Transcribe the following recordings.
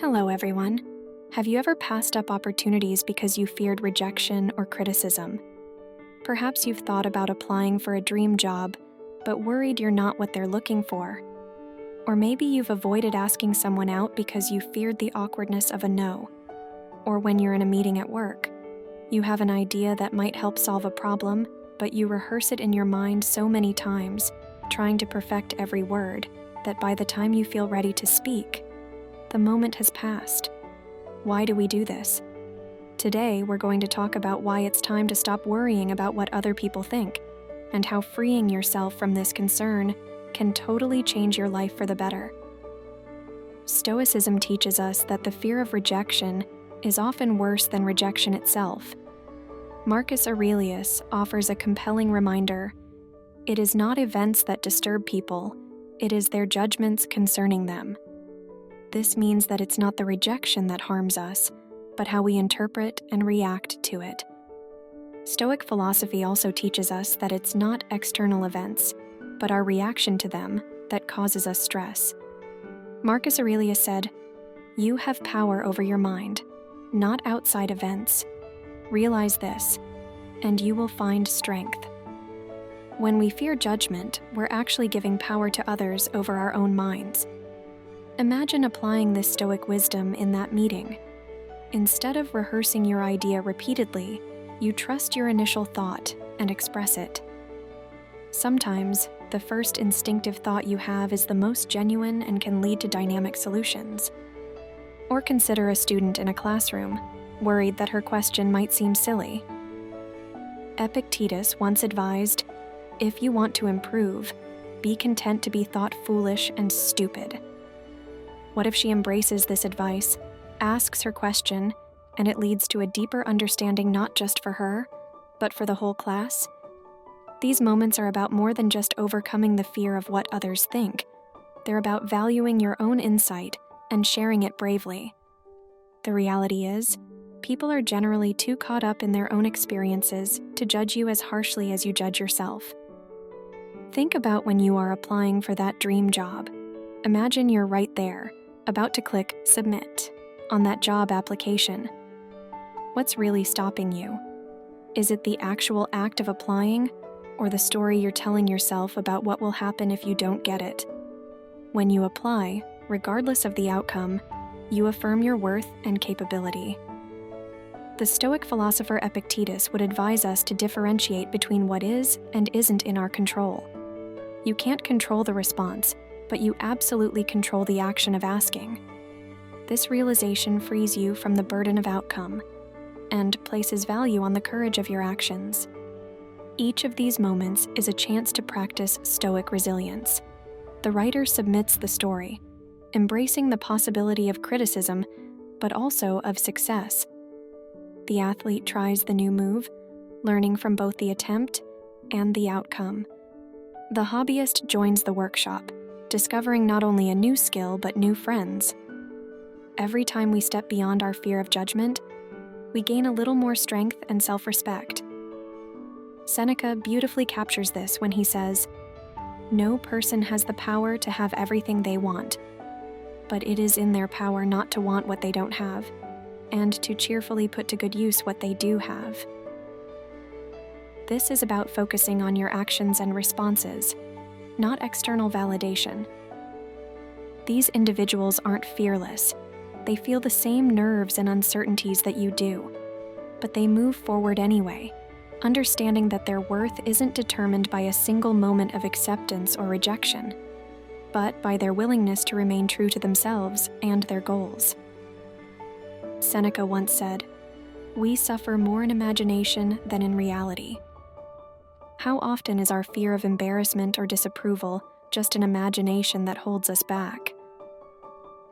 Hello, everyone. Have you ever passed up opportunities because you feared rejection or criticism? Perhaps you've thought about applying for a dream job, but worried you're not what they're looking for. Or maybe you've avoided asking someone out because you feared the awkwardness of a no. Or when you're in a meeting at work, you have an idea that might help solve a problem, but you rehearse it in your mind so many times, trying to perfect every word, that by the time you feel ready to speak, the moment has passed. Why do we do this? Today, we're going to talk about why it's time to stop worrying about what other people think, and how freeing yourself from this concern can totally change your life for the better. Stoicism teaches us that the fear of rejection is often worse than rejection itself. Marcus Aurelius offers a compelling reminder: it is not events that disturb people, it is their judgments concerning them. This means that it's not the rejection that harms us, but how we interpret and react to it. Stoic philosophy also teaches us that it's not external events, but our reaction to them that causes us stress. Marcus Aurelius said, "You have power over your mind, not outside events. Realize this, and you will find strength." When we fear judgment, we're actually giving power to others over our own minds. Imagine applying this Stoic wisdom in that meeting. Instead of rehearsing your idea repeatedly, you trust your initial thought and express it. Sometimes, the first instinctive thought you have is the most genuine and can lead to dynamic solutions. Or consider a student in a classroom, worried that her question might seem silly. Epictetus once advised, "If you want to improve, be content to be thought foolish and stupid." What if she embraces this advice, asks her question, and it leads to a deeper understanding not just for her, but for the whole class? These moments are about more than just overcoming the fear of what others think. They're about valuing your own insight and sharing it bravely. The reality is, people are generally too caught up in their own experiences to judge you as harshly as you judge yourself. Think about when you are applying for that dream job. Imagine you're right there, about to click Submit on that job application. What's really stopping you? Is it the actual act of applying, or the story you're telling yourself about what will happen if you don't get it? When you apply, regardless of the outcome, you affirm your worth and capability. The Stoic philosopher Epictetus would advise us to differentiate between what is and isn't in our control. You can't control the response, but you absolutely control the action of asking. This realization frees you from the burden of outcome and places value on the courage of your actions. Each of these moments is a chance to practice Stoic resilience. The writer submits the story, embracing the possibility of criticism, but also of success. The athlete tries the new move, learning from both the attempt and the outcome. The hobbyist joins the workshop, discovering not only a new skill but new friends. Every time we step beyond our fear of judgment, we gain a little more strength and self-respect. Seneca beautifully captures this when he says, "No person has the power to have everything they want, but it is in their power not to want what they don't have, and to cheerfully put to good use what they do have." This is about focusing on your actions and responses, not external validation. These individuals aren't fearless. They feel the same nerves and uncertainties that you do, but they move forward anyway, understanding that their worth isn't determined by a single moment of acceptance or rejection, but by their willingness to remain true to themselves and their goals. Seneca once said, "We suffer more in imagination than in reality." How often is our fear of embarrassment or disapproval just an imagination that holds us back?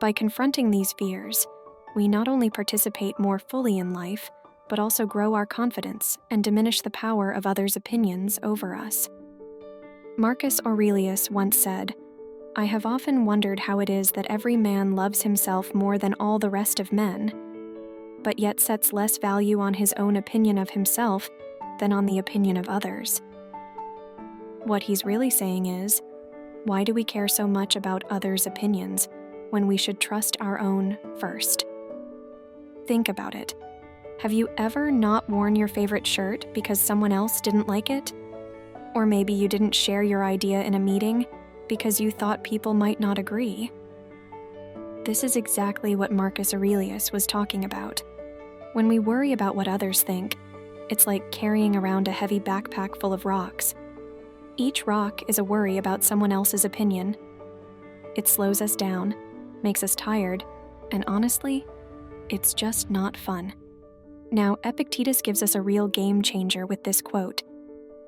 By confronting these fears, we not only participate more fully in life, but also grow our confidence and diminish the power of others' opinions over us. Marcus Aurelius once said, "I have often wondered how it is that every man loves himself more than all the rest of men, but yet sets less value on his own opinion of himself than on the opinion of others." What he's really saying is, why do we care so much about others' opinions when we should trust our own first. Think about it. Have you ever not worn your favorite shirt because someone else didn't like it? Or maybe you didn't share your idea in a meeting because you thought people might not agree? This is exactly what Marcus Aurelius was talking about. When we worry about what others think, it's like carrying around a heavy backpack full of rocks. Each rock is a worry about someone else's opinion. It slows us down, makes us tired, and honestly, it's just not fun. Now, Epictetus gives us a real game changer with this quote: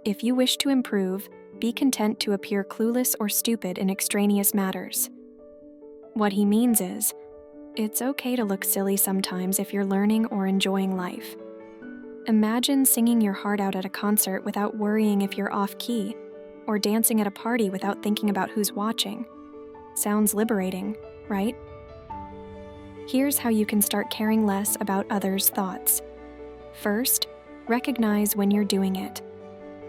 "If you wish to improve, be content to appear clueless or stupid in extraneous matters." What he means is, it's okay to look silly sometimes if you're learning or enjoying life. Imagine singing your heart out at a concert without worrying if you're off key, or dancing at a party without thinking about who's watching. Sounds liberating, right? Here's how you can start caring less about others' thoughts. First, recognize when you're doing it.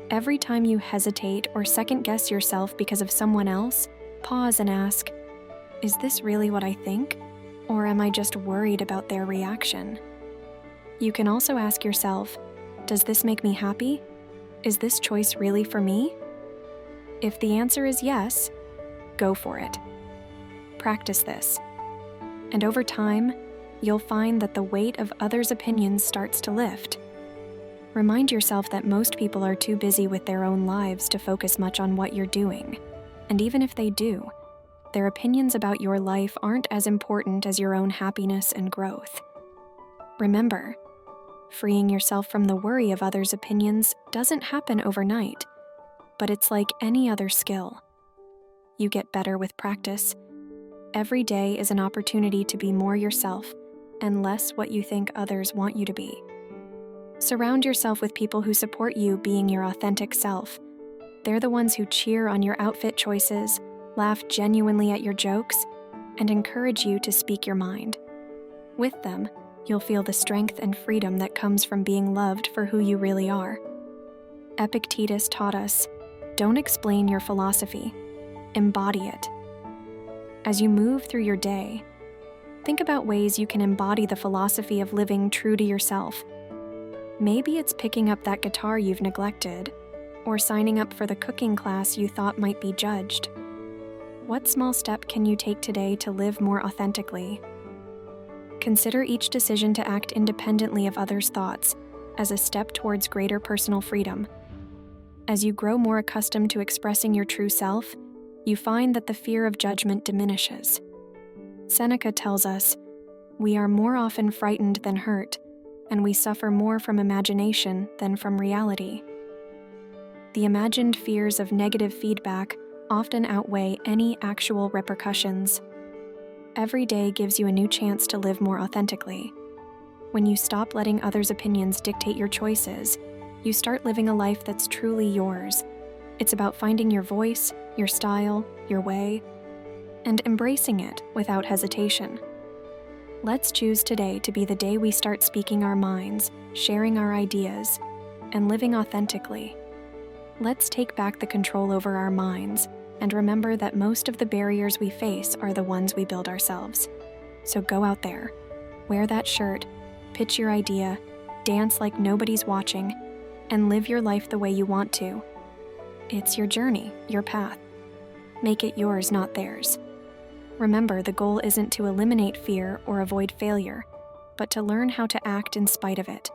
Every time you hesitate or second-guess yourself because of someone else, pause and ask, is this really what I think? Or am I just worried about their reaction? You can also ask yourself, does this make me happy? Is this choice really for me? If the answer is yes, go for it. Practice this. And over time, you'll find that the weight of others' opinions starts to lift. Remind yourself that most people are too busy with their own lives to focus much on what you're doing. And even if they do, their opinions about your life aren't as important as your own happiness and growth. Remember, freeing yourself from the worry of others' opinions doesn't happen overnight, but it's like any other skill. You get better with practice. Every day is an opportunity to be more yourself and less what you think others want you to be. Surround yourself with people who support you being your authentic self. They're the ones who cheer on your outfit choices, laugh genuinely at your jokes, and encourage you to speak your mind. With them, you'll feel the strength and freedom that comes from being loved for who you really are. Epictetus taught us, don't explain your philosophy, embody it. As you move through your day, think about ways you can embody the philosophy of living true to yourself. Maybe it's picking up that guitar you've neglected, or signing up for the cooking class you thought might be judged. What small step can you take today to live more authentically? Consider each decision to act independently of others' thoughts as a step towards greater personal freedom. As you grow more accustomed to expressing your true self, you find that the fear of judgment diminishes. Seneca tells us, we are more often frightened than hurt, and we suffer more from imagination than from reality. The imagined fears of negative feedback often outweigh any actual repercussions. Every day gives you a new chance to live more authentically. When you stop letting others' opinions dictate your choices, you start living a life that's truly yours. It's about finding your voice, your style, your way, and embracing it without hesitation. Let's choose today to be the day we start speaking our minds, sharing our ideas, and living authentically. Let's take back the control over our minds and remember that most of the barriers we face are the ones we build ourselves. So go out there, wear that shirt, pitch your idea, dance like nobody's watching, and live your life the way you want to. It's your journey, your path. Make it yours, not theirs. Remember, the goal isn't to eliminate fear or avoid failure, but to learn how to act in spite of it.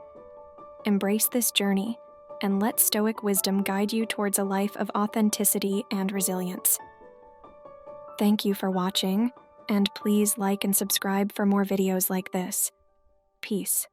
Embrace this journey, and let Stoic wisdom guide you towards a life of authenticity and resilience. Thank you for watching, and please like and subscribe for more videos like this. Peace.